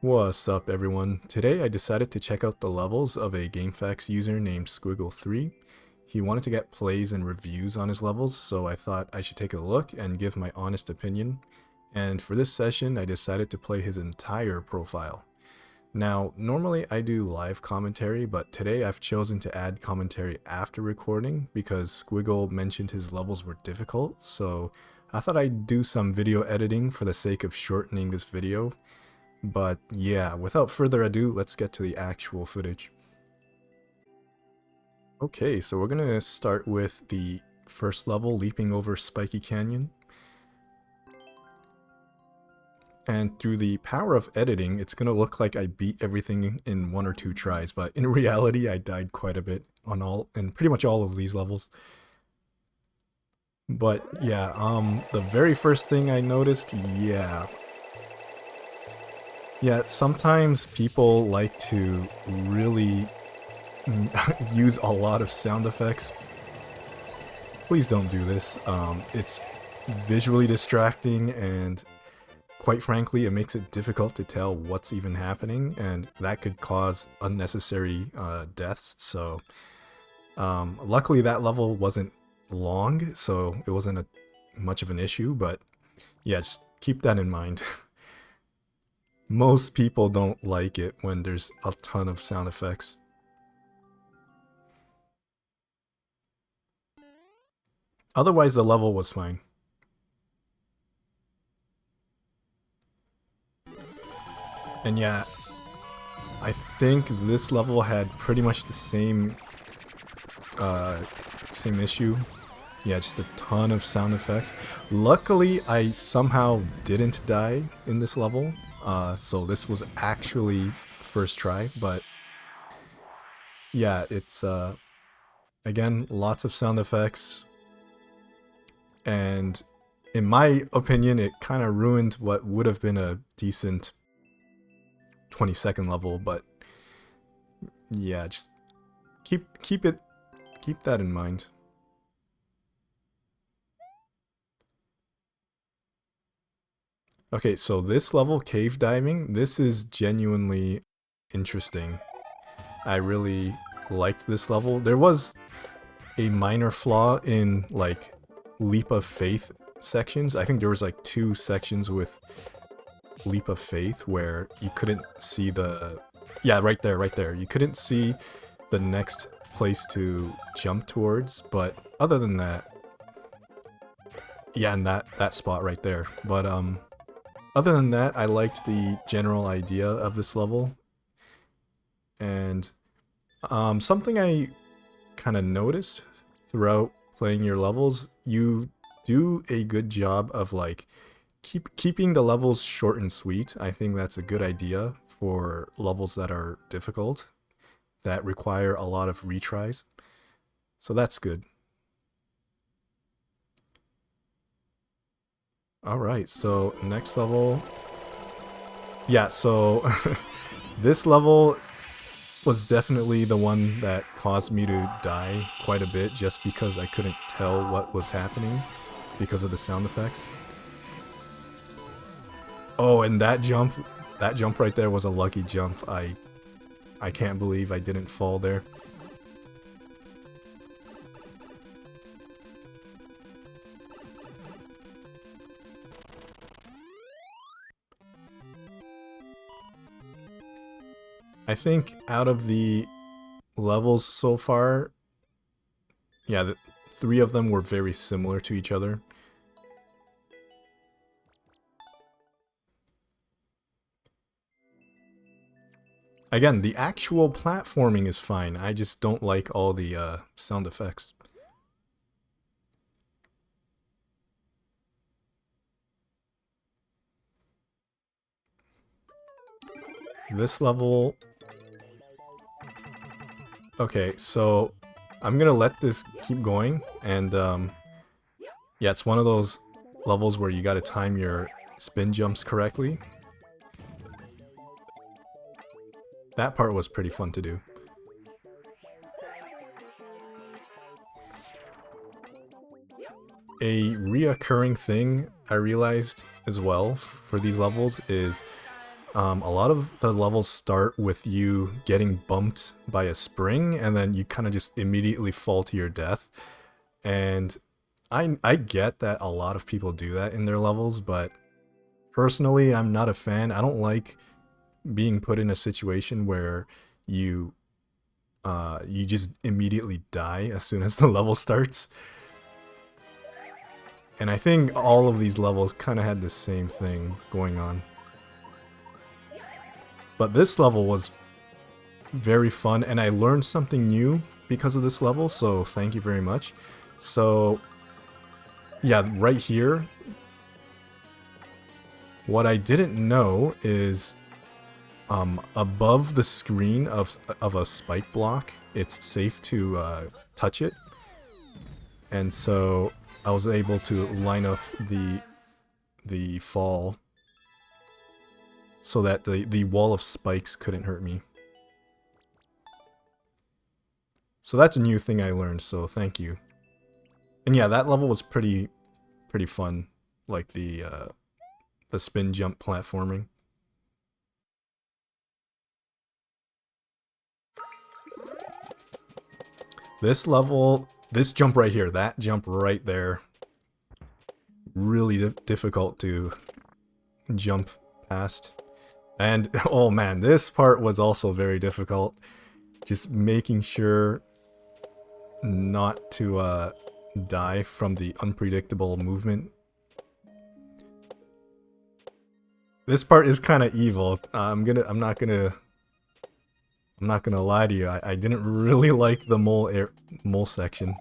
What's up everyone? Today I decided to check out the levels of a Gamefaqs user named Squiggle3. He wanted to get plays and reviews on his levels, so I thought I should take a look and give my honest opinion. And for this session I decided to play his entire profile. Now, normally I do live commentary, but today I've chosen to add commentary after recording because Squiggle mentioned his levels were difficult, so I thought I'd do some video editing for the sake of shortening this video. But yeah, without further ado, let's get to the actual footage. Okay, so we're gonna start with the first level, leaping over Spiky Canyon. And through the power of editing, it's gonna look like I beat everything in 1 or 2 tries, but in reality I died quite a bit in pretty much all of these levels. But yeah, the very first thing I noticed, yeah, sometimes people like to really use a lot of sound effects. Please don't do this. It's visually distracting, and quite frankly, it makes it difficult to tell what's even happening, and that could cause unnecessary deaths. So luckily that level wasn't long, so it wasn't much of an issue, but yeah, just keep that in mind. Most people don't like it when there's a ton of sound effects. Otherwise, the level was fine. And yeah, I think this level had pretty much the same issue. Yeah, just a ton of sound effects. Luckily, I somehow didn't die in this level, so this was actually first try, but yeah, it's again, lots of sound effects, and in my opinion, it kind of ruined what would have been a decent 20-second level, but yeah, just keep that in mind. Okay, so this level, cave diving, this is genuinely interesting. I really liked this level. There was a minor flaw in like leap of faith sections. I think there was like 2 sections with leap of faith where you couldn't see the... Yeah, right there. You couldn't see the next place to jump towards, but other than that... Yeah, and that spot right there. But other than that, I liked the general idea of this level. And something I kind of noticed throughout playing your levels, you do a good job of like keeping the levels short and sweet. I think that's a good idea for levels that are difficult, that require a lot of retries. So that's good. Alright, so next level. Yeah, so this level was definitely the one that caused me to die quite a bit, just because I couldn't tell what was happening because of the sound effects. Oh, and that jump right there was a lucky jump. I can't believe I didn't fall there. I think out of the levels so far, yeah, the 3 of them were very similar to each other. Again, the actual platforming is fine. I just don't like all the sound effects. This level... Okay, so I'm gonna let this keep going, and yeah, it's one of those levels where you gotta time your spin jumps correctly. That part was pretty fun to do. A reoccurring thing I realized as well for these levels is A lot of the levels start with you getting bumped by a spring, and then you kind of just immediately fall to your death. And I get that a lot of people do that in their levels, but personally, I'm not a fan. I don't like being put in a situation where you you just immediately die as soon as the level starts. And I think all of these levels kind of had the same thing going on. But this level was very fun, and I learned something new because of this level, so thank you very much. So, yeah, right here, what I didn't know is above the screen of a spike block, it's safe to touch it. And so I was able to line up the fall so that the wall of spikes couldn't hurt me. So that's a new thing I learned, so thank you. And yeah, that level was pretty fun, like the spin jump platforming. This level, this jump right here, that jump right there, really difficult to jump past. And oh man, this part was also very difficult. Just making sure not to die from the unpredictable movement. This part is kind of evil. I'm not gonna lie to you. I didn't really like the mole section.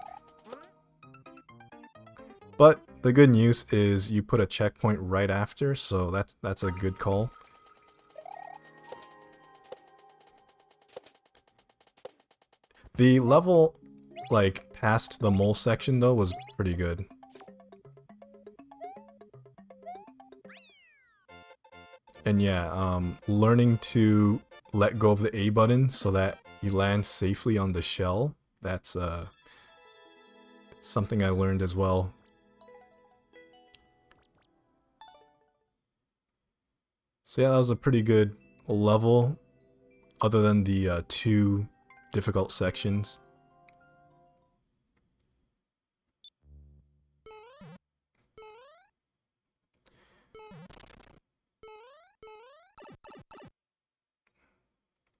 But the good news is you put a checkpoint right after, so that's a good call. The level, like, past the mole section, though, was pretty good. And yeah, learning to let go of the A button so that you land safely on the shell, that's something I learned as well. So yeah, that was a pretty good level, other than the two difficult sections.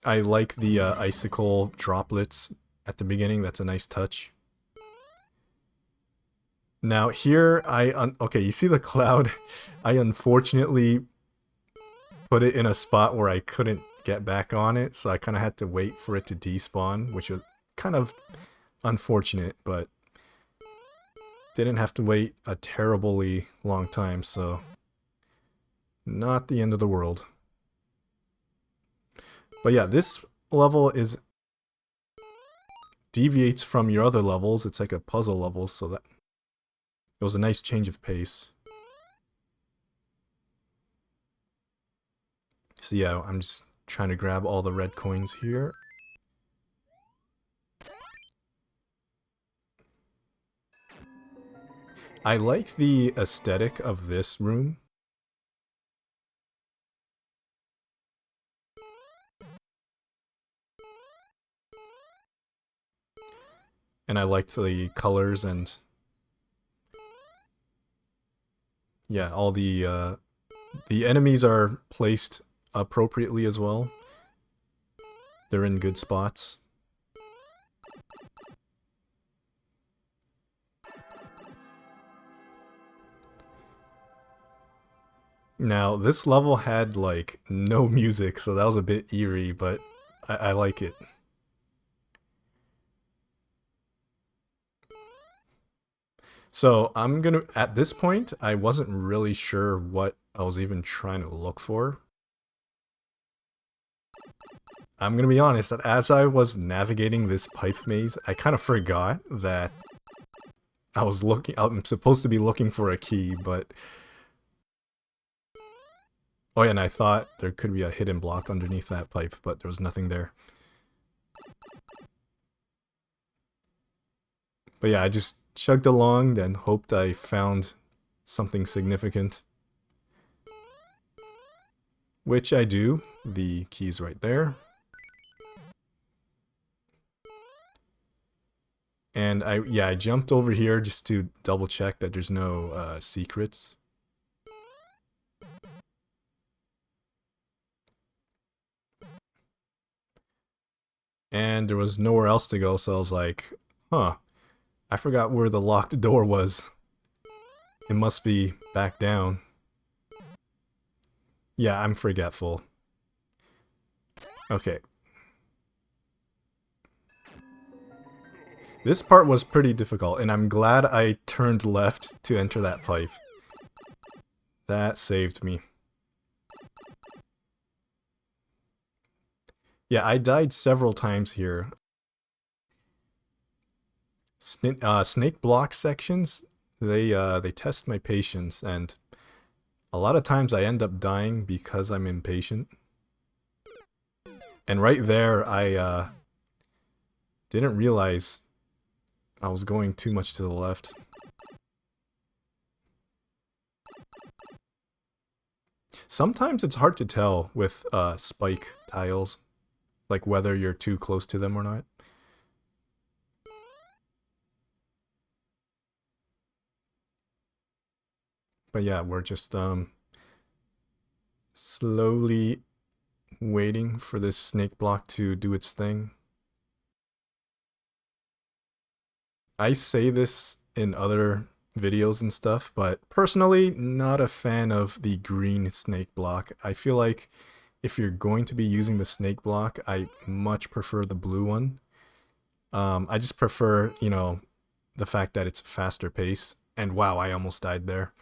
I like the icicle droplets at the beginning. That's a nice touch. Now here, okay, you see the cloud? I unfortunately put it in a spot where I couldn't get back on it, so I kind of had to wait for it to despawn, which was kind of unfortunate, but didn't have to wait a terribly long time, so not the end of the world. But yeah, this level deviates from your other levels. It's like a puzzle level, so that it was a nice change of pace. So yeah, I'm just trying to grab all the red coins here. I like the aesthetic of this room. And I liked the colors and yeah, all the enemies are placed appropriately as well. They're in good spots. Now, this level had, like, no music, so that was a bit eerie, but I like it. So, at this point, I wasn't really sure what I was even trying to look for. I'm gonna be honest, that as I was navigating this pipe maze, I kind of forgot that I'm supposed to be looking for a key, but oh yeah, and I thought there could be a hidden block underneath that pipe, but there was nothing there. But yeah, I just chugged along, then hoped I found something significant. which I do. The key's right there. And I jumped over here just to double check that there's no secrets. And there was nowhere else to go, so I was like, huh, I forgot where the locked door was. It must be back down. Yeah, I'm forgetful. Okay. This part was pretty difficult, and I'm glad I turned left to enter that pipe. That saved me. Yeah, I died several times here. Snake block sections, they test my patience, and a lot of times I end up dying because I'm impatient. And right there, I didn't realize I was going too much to the left. Sometimes it's hard to tell with spike tiles, like whether you're too close to them or not. But yeah, we're just slowly waiting for this snake block to do its thing. I say this in other videos and stuff, but personally, not a fan of the green snake block. I feel like if you're going to be using the snake block, I much prefer the blue one. I just prefer, you know, the fact that it's faster pace. And wow, I almost died there.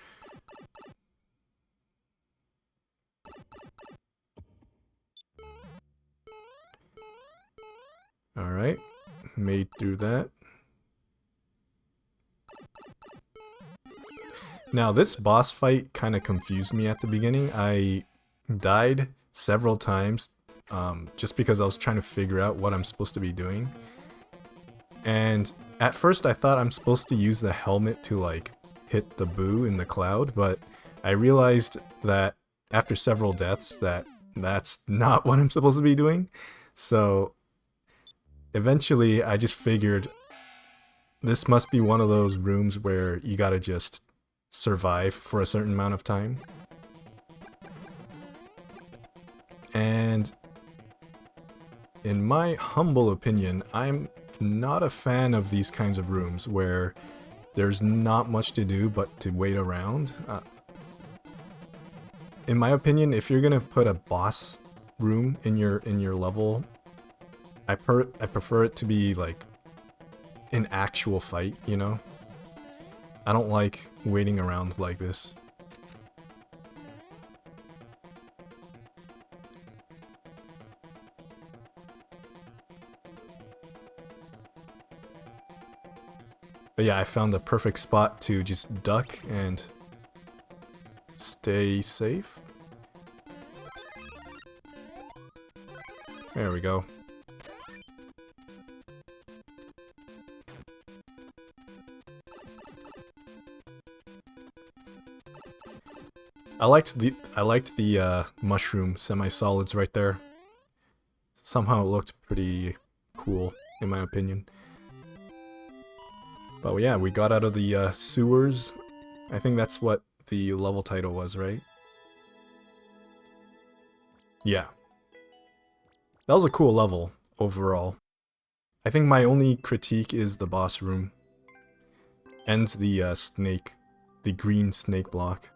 Alright, made through that. Now this boss fight kind of confused me at the beginning. I died several times just because I was trying to figure out what I'm supposed to be doing. And at first I thought I'm supposed to use the helmet to like hit the boo in the cloud, but I realized that after several deaths that's not what I'm supposed to be doing. So eventually I just figured this must be one of those rooms where you gotta just survive for a certain amount of time. And in my humble opinion, I'm not a fan of these kinds of rooms where there's not much to do but to wait around. In my opinion, if you're gonna put a boss room in your level, I prefer it to be like an actual fight, you know? I don't like waiting around like this. But yeah, I found the perfect spot to just duck and stay safe. There we go. I liked the mushroom semi-solids right there. Somehow it looked pretty cool, in my opinion. But yeah, we got out of the sewers. I think that's what the level title was, right? Yeah. That was a cool level, overall. I think my only critique is the boss room. And the snake. The green snake block.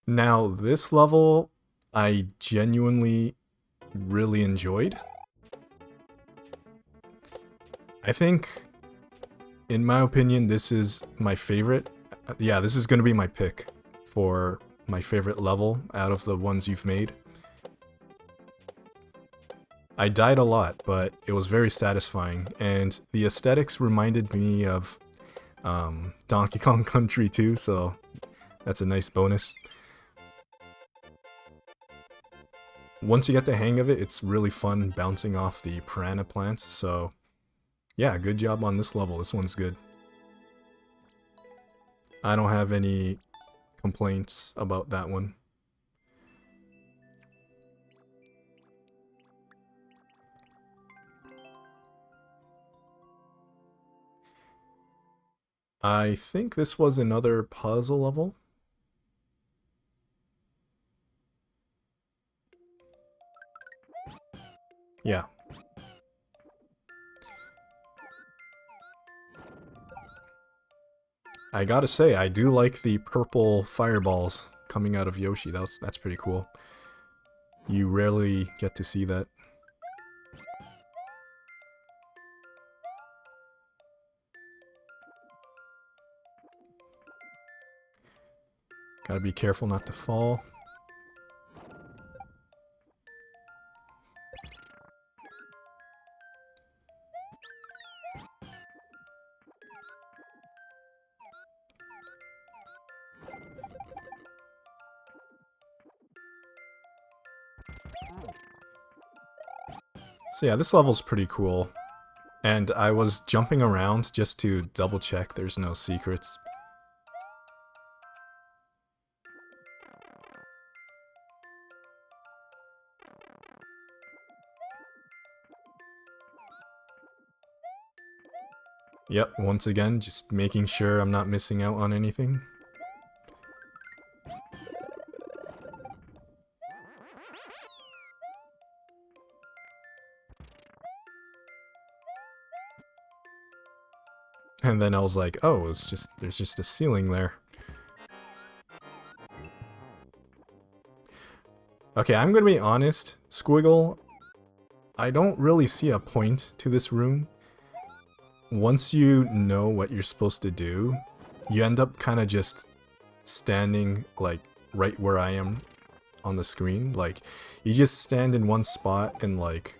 Now, this level, I genuinely really enjoyed. I think, in my opinion, this is my favorite. Yeah, this is going to be my pick for my favorite level out of the ones you've made. I died a lot, but it was very satisfying, and the aesthetics reminded me of Donkey Kong Country 2, so that's a nice bonus. Once you get the hang of it, it's really fun bouncing off the piranha plants, so yeah, good job on this level. This one's good. I don't have any complaints about that one. I think this was another puzzle level. Yeah. I gotta say, I do like the purple fireballs coming out of Yoshi. That's pretty cool. You rarely get to see that. Gotta be careful not to fall. So yeah, this level's pretty cool. And I was jumping around just to double check there's no secrets. Yep, once again, just making sure I'm not missing out on anything. And then I was like, oh, there's just a ceiling there. Okay, I'm gonna be honest, Squiggle, I don't really see a point to this room. Once you know what you're supposed to do, you end up kind of just standing, like, right where I am on the screen. Like, you just stand in one spot and, like,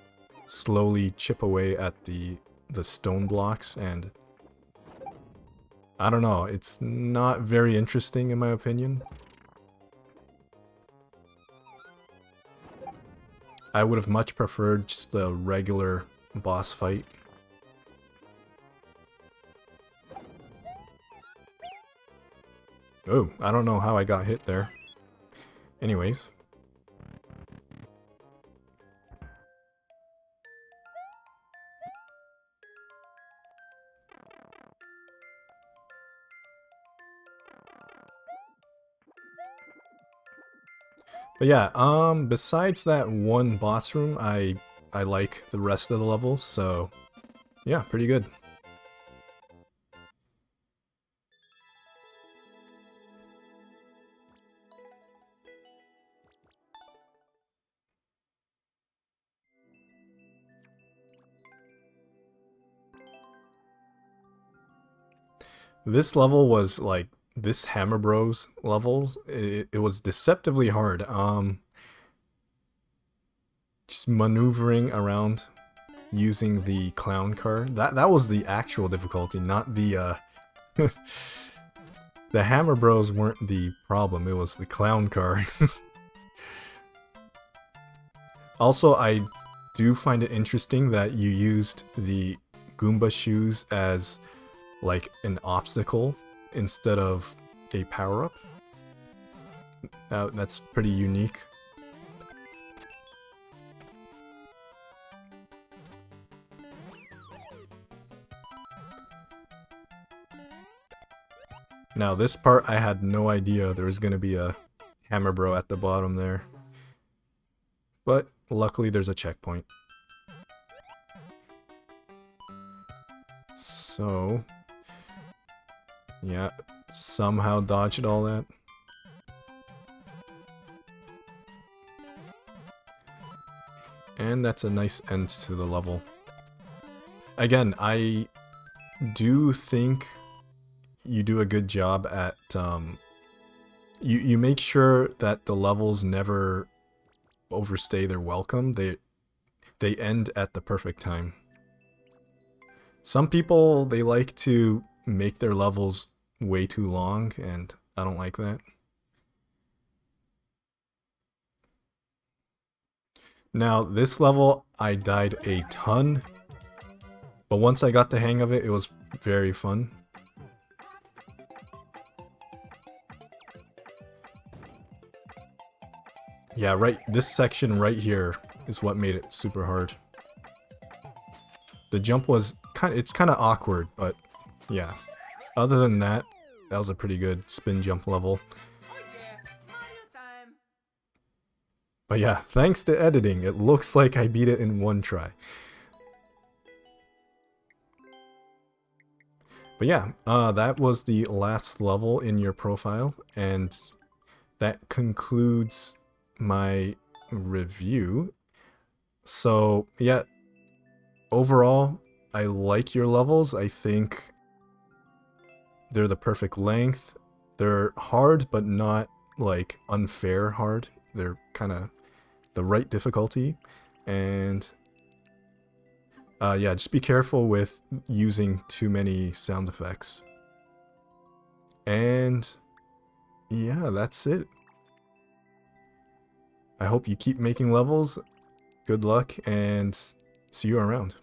slowly chip away at the stone blocks, and I don't know, it's not very interesting in my opinion. I would have much preferred just a regular boss fight. Oh, I don't know how I got hit there. Anyways. But yeah, besides that one boss room, I like the rest of the levels, so yeah, pretty good. This level was like this Hammer Bros levels. It was deceptively hard. Just maneuvering around using the clown car. That was the actual difficulty, not the the Hammer Bros weren't the problem. It was the clown car. Also, I do find it interesting that you used the Goomba shoes as like an obstacle instead of a power-up. That's pretty unique. Now this part I had no idea there was going to be a Hammer Bro at the bottom there. But luckily there's a checkpoint. So yeah, somehow dodged all that. And that's a nice end to the level. Again, I do think you do a good job at you make sure that the levels never overstay their welcome. They end at the perfect time. Some people, they like to make their levels way too long, and I don't like that. Now, this level, I died a ton, but once I got the hang of it, it was very fun. Yeah, right, this section right here is what made it super hard. The jump was it's kind of awkward, but yeah. Other than that, that was a pretty good spin jump level. But yeah, thanks to editing, it looks like I beat it in one try. But yeah, that was the last level in your profile, and that concludes my review. So yeah, overall, I like your levels. I think they're the perfect length. They're hard, but not like unfair hard. They're kind of the right difficulty. And yeah, just be careful with using too many sound effects. And yeah, that's it. I hope you keep making levels. Good luck, and see you around.